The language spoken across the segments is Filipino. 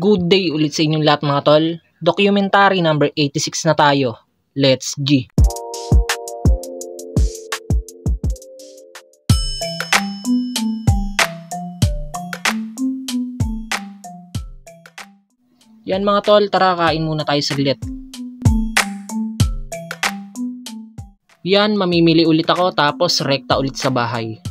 Good day ulit sa inyong lahat mga tol. Documentary number 86 na tayo. Let's G! Yan mga tol, tara kain muna tayo saglit. Yan, mamimili ulit ako tapos rekta ulit sa bahay.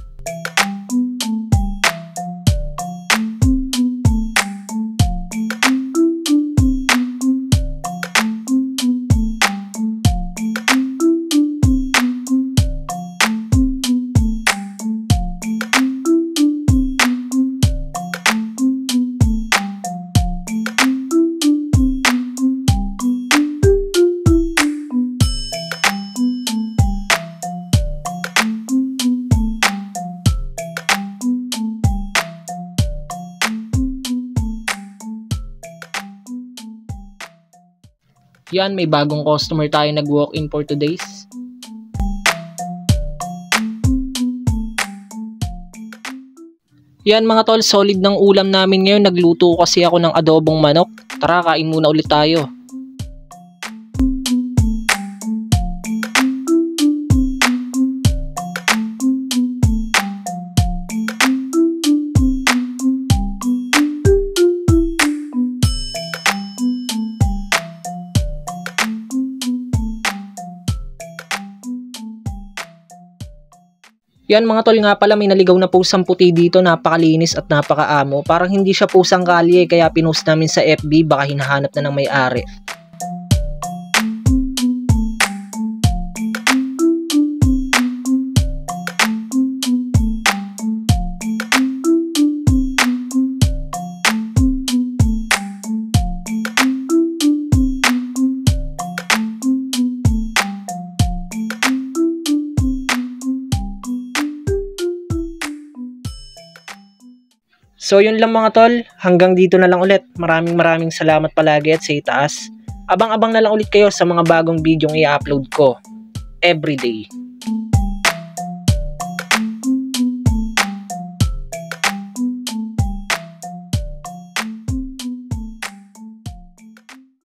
Yan, may bagong customer tayo nag-walk-in for today's. Yan mga tol, solid ng ulam namin ngayon. Nagluto kasi ako ng adobong manok. Tara, kain muna ulit tayo. Yan mga tol, nga pala may naligaw na pusang puti dito, napakalinis at napakaamo. Parang hindi siya pusang kalye kaya pinost namin sa FB, baka hinahanap na ng may-ari. So yun lang mga tol, hanggang dito na lang ulit. Maraming salamat palagi at sa itaas. Abang-abang na lang ulit kayo sa mga bagong video i-upload ko everyday.